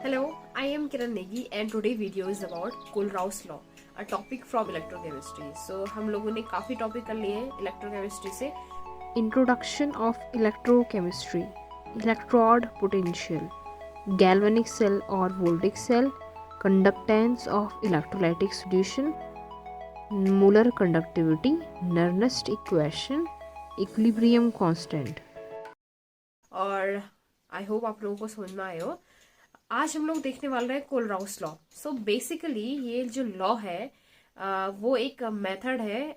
Hello, I am Kiran Negi and today video is about Kohlrausch law, a topic from electrochemistry. So हम लोगों ने काफ़ी topic कर लिए हैं इलेक्ट्रोकेमिस्ट्री से. Introduction of electrochemistry, electrode potential, galvanic cell or voltaic cell, conductance of electrolytic solution, molar conductivity, Nernst equation, equilibrium constant. और I hope आप लोगों को समझ में आए हो. आज हम लोग देखने वाले हैं कोलराउस लॉ. सो बेसिकली ये जो लॉ है वो एक मेथड है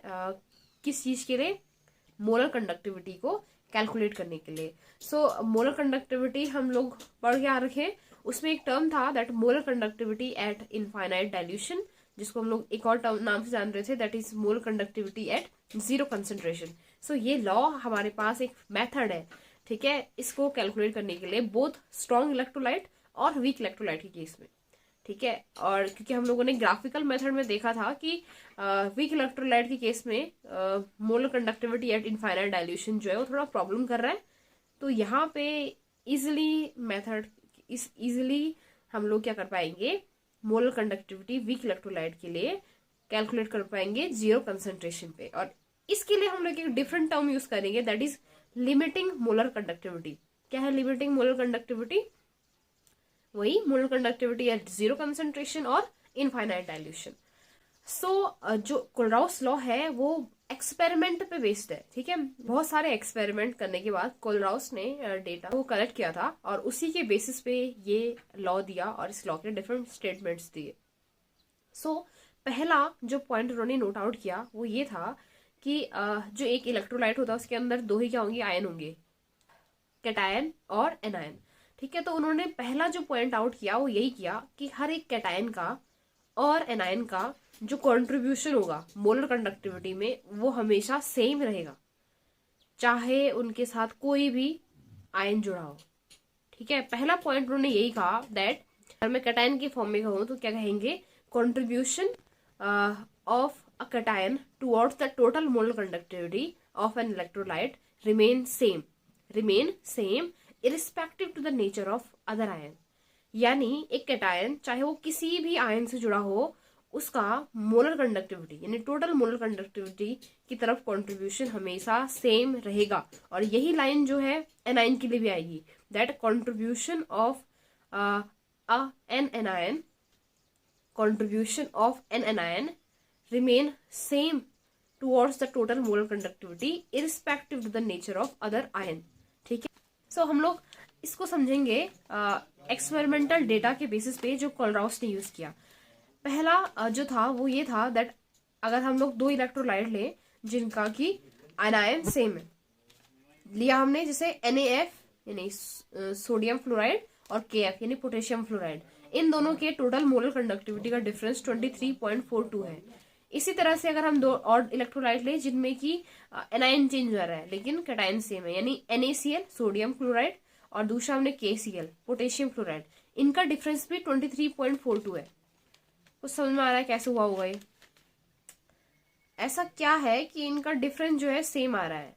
किस चीज के लिए, मोलर कंडक्टिविटी को कैलकुलेट करने के लिए. सो मोलर कंडक्टिविटी हम लोग पढ़ के आ रखे, उसमें एक टर्म था that molar conductivity eight infinite dilution, जिसको हम लोग एक और टर्म नाम से जान रहे थे, that is molar conductivity at zero concentration. So ये लॉ हमारे पास एक मेथड है, ठीक है, इसको कैलकुलेट करने के लिए बोथ स्ट्रॉन्ग इलेक्ट्रोलाइट और वीक इलेक्ट्रोलाइट के केस में, ठीक है. और क्योंकि हम लोगों ने ग्राफिकल मेथड में देखा था कि वीक इलेक्ट्रोलाइट के केस में molar conductivity eight infinite dilution जो है वो थोड़ा प्रॉब्लम कर रहा है. तो यहाँ पे इजिली हम लोग क्या कर पाएंगे, मोलर कंडक्टिविटी वीक इलेक्ट्रोलाइट के लिए कैलकुलेट कर पाएंगे जीरो कंसेंट्रेशन पे. और इसके लिए हम लोग एक डिफरेंट टर्म यूज करेंगे, that is limiting molar conductivity. क्या है लिमिटिंग मोलर कंडक्टिविटी? वही molar conductivity at zero concentration और इनफाइनाइट डाइल्यूशन. सो जो कोलराउस लॉ है वो एक्सपेरिमेंट पे बेस्ड है, ठीक है. बहुत सारे एक्सपेरिमेंट करने के बाद कोलराउस ने डेटा को कलेक्ट किया था और उसी के बेसिस पे ये लॉ दिया और इस लॉ के डिफरेंट स्टेटमेंट्स दिए. सो पहला जो पॉइंट उन्होंने नोट आउट किया वो ये था कि जो एक इलेक्ट्रोलाइट होता है उसके अंदर दो ही क्या होंगे, आयन होंगे, कैटायन और एनायन, ठीक है. तो उन्होंने पहला जो पॉइंट आउट किया वो यही किया कि हर एक कैटायन का और एनायन का जो कंट्रीब्यूशन होगा मोलर कंडक्टिविटी में वो हमेशा सेम रहेगा, चाहे उनके साथ कोई भी आयन जुड़ा हो, ठीक है. पहला पॉइंट उन्होंने यही कहा दैट अगर मैं कैटायन के फॉर्म में कहूं तो क्या कहेंगे, contribution of a cation towards the total molar conductivity of an electrolyte remain same irrespective to the nature of other ion. यानी एक कैटायन चाहे वो किसी भी आयन से जुड़ा हो उसका मोलर कंडक्टिविटी यानी टोटल मोलर कंडक्टिविटी की तरफ कंट्रीब्यूशन हमेशा सेम रहेगा. और यही लाइन जो है एनायन के लिए भी आएगी, that contribution of an anion remain same towards the total molar conductivity irrespective to the nature of other ion, ठीक है. सो हम लोग इसको समझेंगे एक्सपेरिमेंटल डेटा के बेसिस पे जो कोलराउस ने यूज किया. पहला जो था वो ये था दैट अगर हम लोग दो इलेक्ट्रोलाइट लें जिनका की आयन सेम है, लिया हमने जैसे NaF यानी सोडियम फ्लोराइड और KF यानी पोटेशियम फ्लोराइड, इन दोनों के टोटल मोलर कंडक्टिविटी का डिफरेंस 23.42 है. इसी तरह से अगर हम दो और इलेक्ट्रोलाइट लें जिनमें की एनायन चेंज हो रहा है लेकिन कैटायन सेम है, यानी NaCl सोडियम क्लोराइड और दूसरा हमने KCl पोटेशियम क्लोराइड, इनका डिफरेंस भी 23.42 है. कुछ समझ में आ रहा है कैसे हुआ होगा ये? ऐसा क्या है कि इनका डिफरेंस जो है सेम आ रहा है?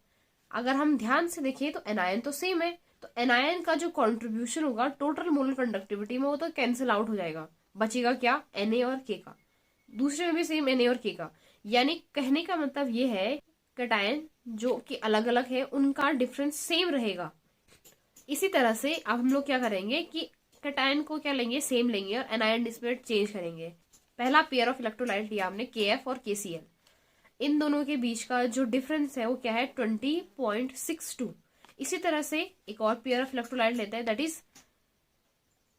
अगर हम ध्यान से देखें तो एनायन तो सेम है, तो एनायन का जो कंट्रीब्यूशन होगा टोटल मोलर कंडक्टिविटी में वो तो कैंसिल आउट हो जाएगा, बचेगा क्या, Na और K का. दूसरे में भी सेम Na और K का. यानी कहने का मतलब ये है कैटायन जो कि अलग अलग है उनका डिफरेंस सेम रहेगा. इसी तरह से अब हम लोग क्या करेंगे कि कैटायन को क्या लेंगे, सेम लेंगे और एनायन इसमें चेंज करेंगे. पहला पेयर ऑफ इलेक्ट्रोलाइट लिया हमने KF और KCl, इन दोनों के बीच का जो डिफरेंस है वो क्या है 20.62. इसी तरह से एक और पेयर ऑफ इलेक्ट्रोलाइट लेते हैं दैट इज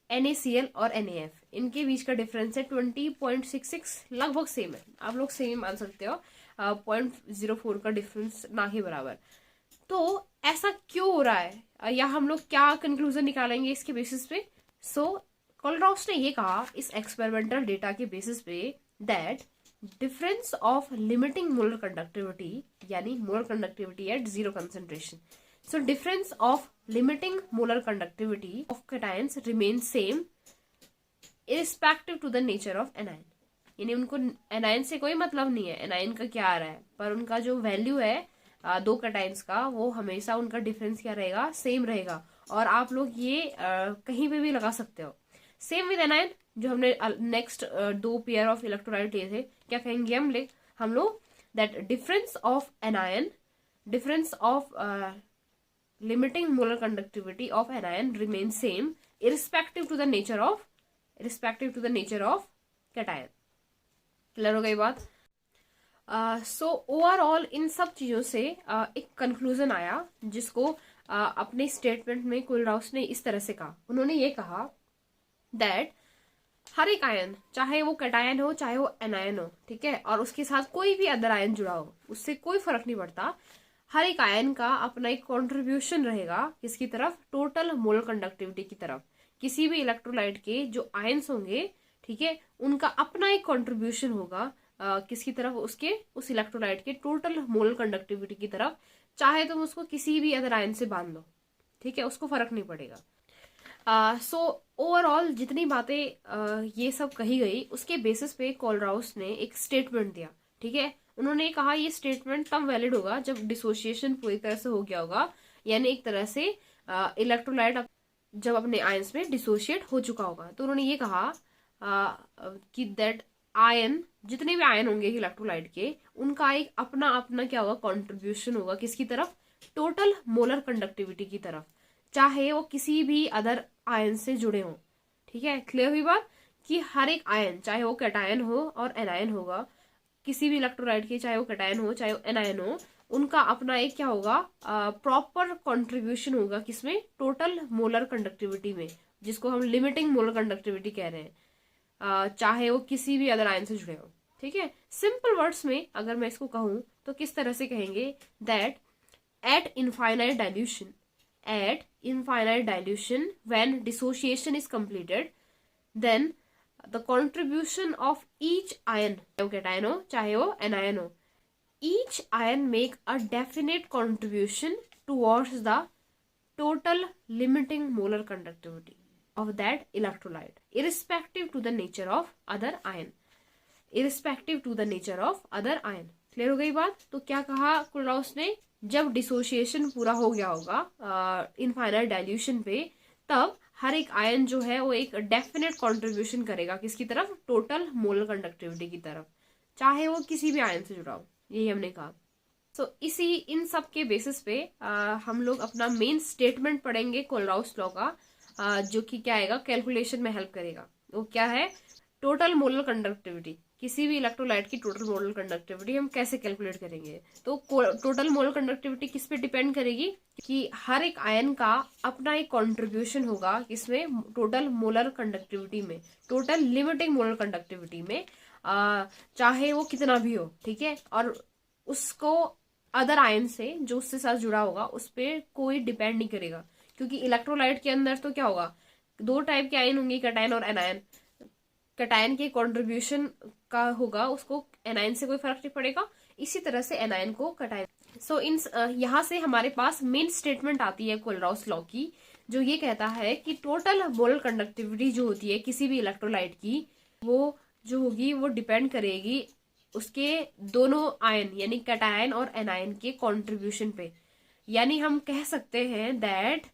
NaCl और NaF, इनके बीच का डिफरेंस है 20.66, लगभग सेम है, आप लोग सेम मान सकते हो, 0.04 का डिफरेंस ना ही बराबर. तो ऐसा क्यों हो रहा है या हम लोग क्या कंक्लूजन निकालेंगे इसके बेसिस पे? सो कोलराउस ने ये कहा इस एक्सपेरिमेंटल डेटा के बेसिस पे that difference of limiting molar conductivity यानी molar conductivity at zero concentration. So difference of limiting molar conductivity of cations remain same irrespective to the nature of anion. यानी उनको anion से कोई मतलब नहीं है, एनायन का क्या आ रहा है, पर उनका जो वैल्यू है दो कैटायंस का वो हमेशा उनका डिफरेंस क्या रहेगा, सेम रहेगा. और आप लोग ये कहीं पे भी लगा सकते हो. सेम विद एनायन, जो हमने नेक्स्ट 2 पेयर ऑफ इलेक्ट्रोलाइट लिए थे, क्या कहेंगे हम लोग that difference of anion, difference of limiting molar conductivity of anion remains same irrespective to the nature of cation. Clear हो गई बात? सो ओवरऑल इन सब चीजों से एक कंक्लूजन आया, जिसको अपने स्टेटमेंट में कोलराउस ने इस तरह से कहा. उन्होंने ये कहा दैट हर एक आयन, चाहे वो कैटायन हो चाहे वो एनायन हो, ठीक है, और उसके साथ कोई भी अदर आयन जुड़ा हो, उससे कोई फर्क नहीं पड़ता, हर एक आयन का अपना एक कंट्रीब्यूशन रहेगा किसकी तरफ? टोटल मोलर कंडक्टिविटी की तरफ. किसी भी इलेक्ट्रोलाइट के जो आयन्स होंगे, ठीक है, उनका अपना एक कंट्रीब्यूशन होगा किसकी तरफ? उसके उस इलेक्ट्रोलाइट के टोटल मोलर कंडक्टिविटी की तरफ. चाहे तुम उसको किसी भी अदर आयन से बांध लो, ठीक है, उसको फर्क नहीं पड़ेगा. सो ओवरऑल जितनी बातें ये सब कही गई, उसके बेसिस पे कोलराउस ने एक स्टेटमेंट दिया, ठीक है. उन्होंने कहा ये स्टेटमेंट तब वैलिड होगा जब डिसोसिएशन पूरी तरह से हो गया होगा, यानी एक तरह से इलेक्ट्रोलाइट जब अपने आयंस में डिसोशिएट हो चुका होगा. तो उन्होंने ये कहा कि दैट आयन, जितने भी आयन होंगे इलेक्ट्रोलाइट के, उनका एक अपना अपना क्या होगा? कंट्रीब्यूशन होगा किसकी तरफ? टोटल मोलर कंडक्टिविटी की तरफ, चाहे वो किसी भी अदर आयन से जुड़े हों. ठीक है, क्लियर हुई बात? कि हर एक आयन, चाहे वो कैटायन हो और एनायन होगा, किसी भी इलेक्ट्रोलाइट के, चाहे वो कैटायन हो चाहे वो एनायन हो, उनका अपना एक क्या होगा? प्रॉपर कंट्रीब्यूशन होगा किसमें? टोटल मोलर कंडक्टिविटी में, जिसको हम लिमिटिंग मोलर कंडक्टिविटी कह रहे हैं, चाहे वो किसी भी अदर आयन से जुड़े हो. ठीक है, सिंपल वर्ड्स में अगर मैं इसको कहूं तो किस तरह से कहेंगे? That at infinite dilution when dissociation is completed, then the contribution of each ion, चाहे वो कैटायन हो चाहे वो एनायन हो, each ion make a definite contribution towards the total limiting molar conductivity of that electrolyte, irrespective to the nature of other ion. Clear हो गई बात? तो क्या कहा कोलराउस ने? जब डिसोसिएशन पूरा हो गया होगा इनफाइनाइट डाइल्यूशन पे, तब हर एक आयन जो है वो एक डेफिनेट कंट्रीब्यूशन करेगा किसकी तरफ? टोटल मोलर कंडक्टिविटी की तरफ, चाहे वो किसी भी आयन से जुड़ा हो. यही हमने कहा. सो इसी इन सब के बेसिस पे हम लोग अपना मेन स्टेटमेंट पढ़ेंगे कोलराउस लॉ का, जो कि क्या आएगा? कैलकुलेशन में हेल्प करेगा. वो क्या है? Total molar conductivity. किसी भी इलेक्ट्रोलाइट की टोटल मोलर कंडक्टिविटी हम कैसे कैलकुलेट करेंगे? तो टोटल मोलर कंडक्टिविटी किस पे डिपेंड करेगी? कि हर एक आयन का अपना एक कंट्रीब्यूशन होगा किसमें? टोटल मोलर कंडक्टिविटी में, टोटल लिमिटिंग मोलर कंडक्टिविटी में, चाहे वो कितना भी हो. ठीक है, और उसको अदर आयन से जो उससे साथ जुड़ा होगा उस पर कोई डिपेंड नहीं करेगा, क्योंकि इलेक्ट्रोलाइट के अंदर तो क्या होगा? 2 टाइप के आयन होंगे, कैटायन और एनायन. कैटायन के कंट्रीब्यूशन का होगा, उसको एनायन से कोई फर्क नहीं पड़ेगा. इसी तरह से एनायन को कैटायन. सो इन यहाँ से हमारे पास मेन स्टेटमेंट आती है कोलराउस लॉ की, जो ये कहता है कि टोटल मोलर कंडक्टिविटी जो होती है किसी भी इलेक्ट्रोलाइट की, वो जो होगी वो डिपेंड करेगी उसके दोनों आयन यानी कैटायन और एनायन के कंट्रीब्यूशन पे. यानी हम कह सकते हैं that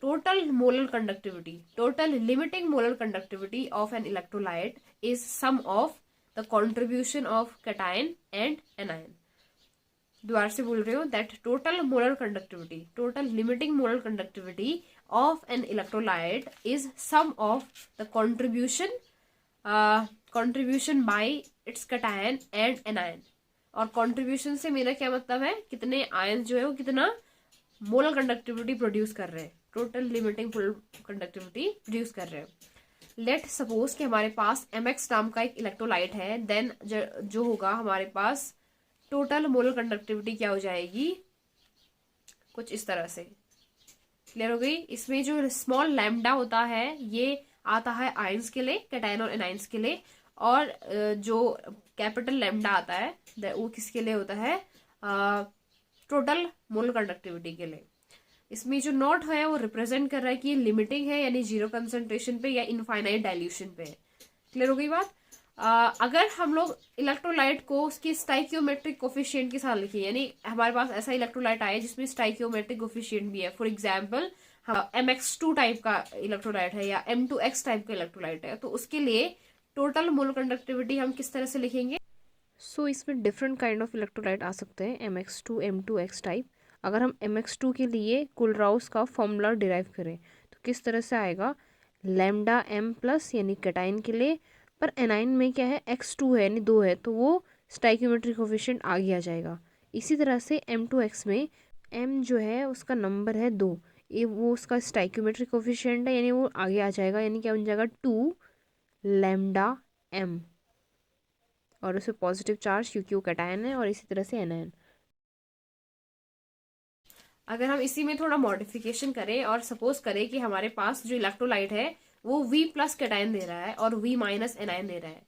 total molar conductivity, total limiting molar conductivity of an electrolyte is sum of the contribution of cation and anion. दोबारा से बोल रही हूँ, that total molar conductivity, total limiting molar conductivity of an electrolyte is sum of the contribution by its cation and anion. और contribution से मेरा क्या मतलब है? कितने आयन जो है वो कितना मोलर कंडक्टिविटी प्रोड्यूस कर रहे हैं, टोटल लिमिटिंग कंडक्टिविटी प्रोड्यूस कर रहे हैं. लेट सपोज कि हमारे पास MX नाम का एक इलेक्ट्रोलाइट है, देन जो होगा हमारे पास टोटल मोलर कंडक्टिविटी क्या हो जाएगी? कुछ इस तरह से. क्लियर हो गई? इसमें जो स्मॉल लैम्डा होता है ये आता है आयंस के लिए, कैटायन और एनायंस के लिए, और जो कैपिटल लैम्डा आता है वो किसके लिए होता है? टोटल मोलर कंडक्टिविटी के लिए. इसमें जो नॉट है वो रिप्रेजेंट कर रहा है कि ये लिमिटिंग है, यानी 0 कंसंट्रेशन पे या इनफाइनाइट डाइल्यूशन पे है. क्लियर हो गई बात? अगर हम लोग इलेक्ट्रोलाइट को उसके स्टाइकियोमेट्रिक कोफिशिएंट के साथ लिखें, यानी हमारे पास ऐसा इलेक्ट्रोलाइट आया जिसमें स्टाइकियोमेट्रिक कोफिशिएंट भी है, फॉर एग्जाम्पल MX2 टाइप का इलेक्ट्रोलाइट है या M2X टाइप का इलेक्ट्रोलाइट है, तो उसके लिए टोटल मोल कंडक्टिविटी हम किस तरह से लिखेंगे? सो इसमें डिफरेंट काइंड ऑफ इलेक्ट्रोलाइट आ सकते हैं, MX2 M2X टाइप। अगर हम MX2 के लिए कुलराउस का फॉर्मूला डिराइव करें तो किस तरह से आएगा, लैम्डा M प्लस यानी कैटाइन के लिए, पर एनाइन में क्या है, X2 है यानी 2 है, तो वो स्टाइक्योमेट्रिक कोफिशिएंट आगे आ जाएगा। इसी तरह से M2X में M जो है उसका नंबर है 2, ये वो उसका स्टाइक्योमेट्रिक कोफिशिएंट है, यानी वो आगे आ जाएगा, यानी क्या बन जाएगा 2 लैम्डा M, और उसमें पॉजिटिव चार्ज क्योंकि वो कैटायन है, और इसी तरह से एनायन। अगर हम इसी में थोड़ा मॉडिफिकेशन करें और सपोज करें कि हमारे पास जो इलेक्ट्रोलाइट है वो V प्लस कैटायन दे रहा है और V माइनस एनायन दे रहा है,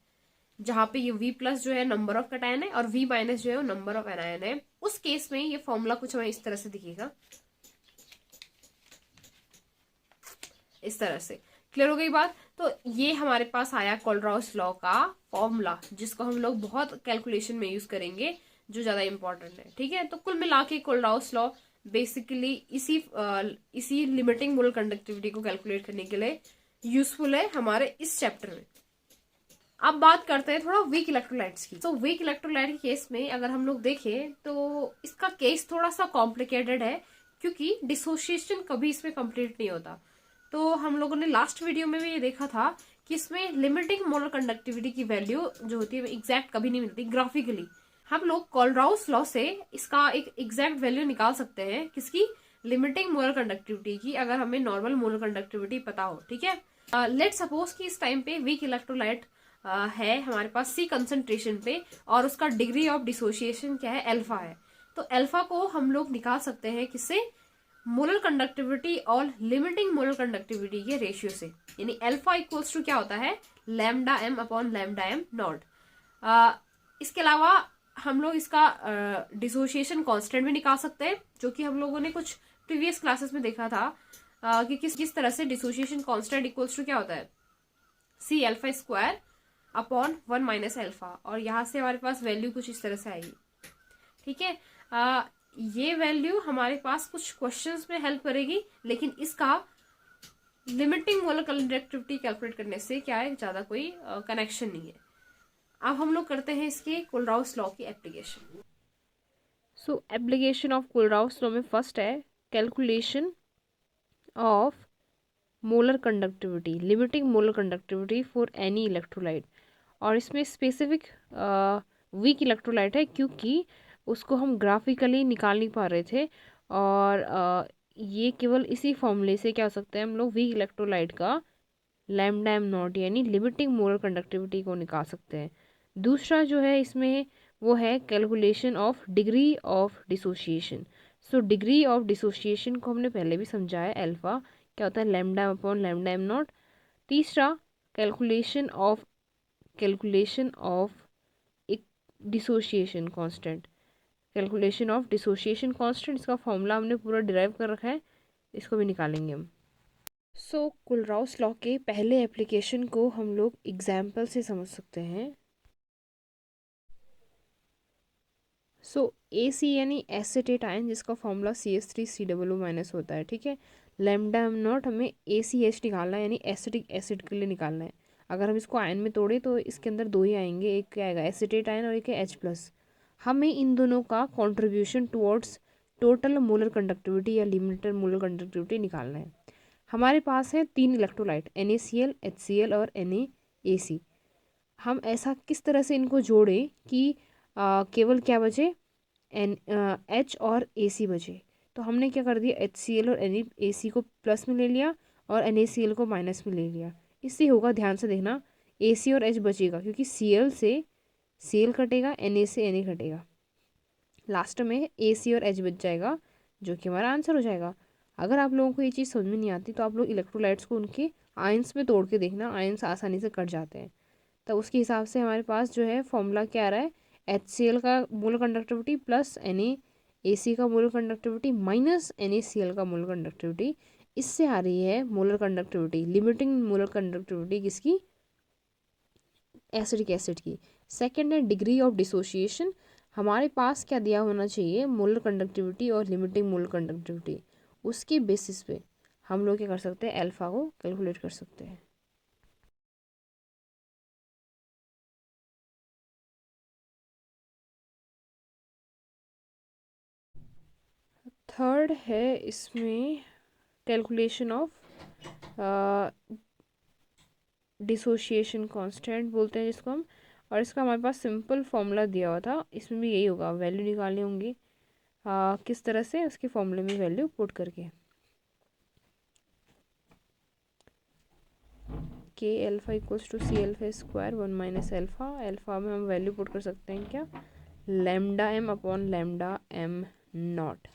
जहां पे ये V प्लस जो है नंबर ऑफ कैटायन है और V माइनस जो है वो नंबर ऑफ एनायन है, उस केस में ये फॉर्मूला कुछ हमें इस तरह से दिखेगा, इस तरह से। क्लियर हो गई बात? तो ये हमारे पास आया कोलराउस लॉ का फॉर्मूला, जिसको हम लोग बहुत कैलकुलेशन में यूज करेंगे, जो ज्यादा इंपॉर्टेंट है। ठीक है, तो कुल मिला के कोलराउस लॉ बेसिकली इसी लिमिटिंग मोल कंडक्टिविटी को कैलकुलेट करने के लिए यूजफुल है हमारे इस चैप्टर में। अब बात करते हैं थोड़ा वीक इलेक्ट्रोलाइट्स की। तो वीक इलेक्ट्रोलाइट के केस में अगर हम लोग देखें तो इसका केस थोड़ा सा कॉम्प्लिकेटेड है, क्योंकि डिसोसिएशन कभी इसमें कंप्लीट नहीं होता। तो हम लोगों ने लास्ट वीडियो में भी ये देखा था कि इसमें लिमिटिंग मोलर कंडक्टिविटी की वैल्यू जो होती है एग्जैक्ट कभी नहीं मिलती। ग्राफिकली हम लोग कोलराउस लॉ से इसका एक एग्जैक्ट वैल्यू निकाल सकते हैं, किसकी? लिमिटिंग मोलर कंडक्टिविटी की, अगर हमें नॉर्मल मोलर कंडक्टिविटी पता हो। ठीक है, लेट सपोज कि इस टाइम पे वीक इलेक्ट्रोलाइट है हमारे पास C कंसंट्रेशन पे, और उसका डिग्री ऑफ डिसोसिएशन क्या है? अल्फा है। तो अल्फा को हम लोग निकाल सकते हैं किससे? मोलर कंडक्टिविटी और लिमिटिंग मोलर कंडक्टिविटी के रेशियो से, यानी अल्फा इक्वल्स टू क्या होता है? Lambda M upon lambda M not. इसके अलावा हम लोग इसका डिसोसिएशन कांस्टेंट भी निकाल सकते हैं, जो कि हम लोगों ने कुछ प्रीवियस क्लासेस में देखा था कि किस तरह से डिसोसिएशन कांस्टेंट इक्वल्स टू क्या होता है? C alpha square upon 1 minus alpha, और यहां से हमारे पास वैल्यू कुछ इस तरह से आएगी। ठीक है, ये वैल्यू हमारे पास कुछ क्वेश्चंस में हेल्प करेगी, लेकिन इसका लिमिटिंग मोलर कंडक्टिविटी कैलकुलेट करने से क्या है, ज्यादा कोई कनेक्शन नहीं है। अब हम लोग करते हैं इसके कोलराउस लॉ की application. So application of Kohlrausch law में फर्स्ट है calculation of molar conductivity, limiting molar conductivity for any electrolyte, और इसमें स्पेसिफिक वीक इलेक्ट्रोलाइट है क्योंकि उसको हम ग्राफिकली निकाल नहीं पा रहे थे, और ये केवल इसी फॉर्मूले से क्या हो सकता है, हम लोग वीक इलेक्ट्रोलाइट का लैम्डा M नॉट यानी लिमिटिंग मोलर कंडक्टिविटी को निकाल सकते हैं। दूसरा जो है इसमें वो है calculation of degree of dissociation. So degree of dissociation को हमने पहले भी समझा है, अल्फा क्या होता है, lambda upon lambda M not. तीसरा कैलकुलेशन ऑफ एक dissociation constant, calculation of dissociation constant, इसका फॉर्मूला हमने पूरा डिराइव कर रखा है, इसको भी निकालेंगे हम। सो कोलराउस लॉ के पहले एप्लीकेशन को हम लोग एग्जाम्पल से समझ सकते हैं। सो AC यानी एसिटेट आयन, जिसका फॉर्मूला CH3COO माइनस होता है। ठीक है, लैम्डा M नॉट हमें ACH निकालना है, यानी एसिटिक एसिड के लिए निकालना है। अगर हम इसको आयन में तोड़े तो इसके अंदर दो ही आएंगे, एक क्या आएगा एसिटेट आयन और एक है H प्लस। हमें इन दोनों का contribution towards total molar conductivity या लिमिटेड मोलर कंडक्टिविटी निकालना है। हमारे पास है 3 इलेक्ट्रोलाइट, NaCl, HCl और NaAC। हम ऐसा किस तरह से इनको जोड़ें कि केवल क्या बचे, H और AC बचे। तो हमने क्या कर दिया, HCl और NaC को प्लस में ले लिया और NaCl को माइनस में ले लिया। इससे होगा, ध्यान से देखना, AC और H बचेगा क्योंकि Cl से Cl कटेगा, Na से Na कटेगा, लास्ट में AC और H बच जाएगा, जो कि हमारा आंसर हो जाएगा। अगर आप लोगों को ये चीज़ समझ में नहीं आती तो आप लोग इलेक्ट्रोलाइट्स को उनके आयंस में तोड़ के देखना, आयंस आसानी से कट जाते हैं। तो उसके हिसाब से हमारे पास जो है फॉर्मूला क्या आ रहा है, HCl का मोलर कंडक्टिविटी प्लस NaAC का मोलर कंडक्टिविटी माइनस NaCl का मोलर कंडक्टिविटी, इससे आ रही है molar conductivity, limiting molar conductivity किसकी, एसिडिक एसिड की। सेकंड है डिग्री ऑफ डिसोसिएशन, हमारे पास क्या दिया होना चाहिए, मोलर कंडक्टिविटी और लिमिटिंग मोलर कंडक्टिविटी, उसकी बेसिस पे हम लोग क्या कर सकते हैं, अल्फा को कैलकुलेट कर सकते हैं। थर्ड है इसमें कैलकुलेशन ऑफ डिसोशिएशन कांस्टेंट बोलते हैं जिसको हम, और इसका हमारे पास सिंपल फॉर्मूला दिया हुआ था, इसमें भी यही होगा, वैल्यू निकालनी होंगी किस तरह से, उसके फॉर्मूले में वैल्यू पुट करके। K alpha equals to C alpha square 1 - alpha, alpha में हम वैल्यू पुट कर सकते हैं क्या, lambda M upon lambda M not.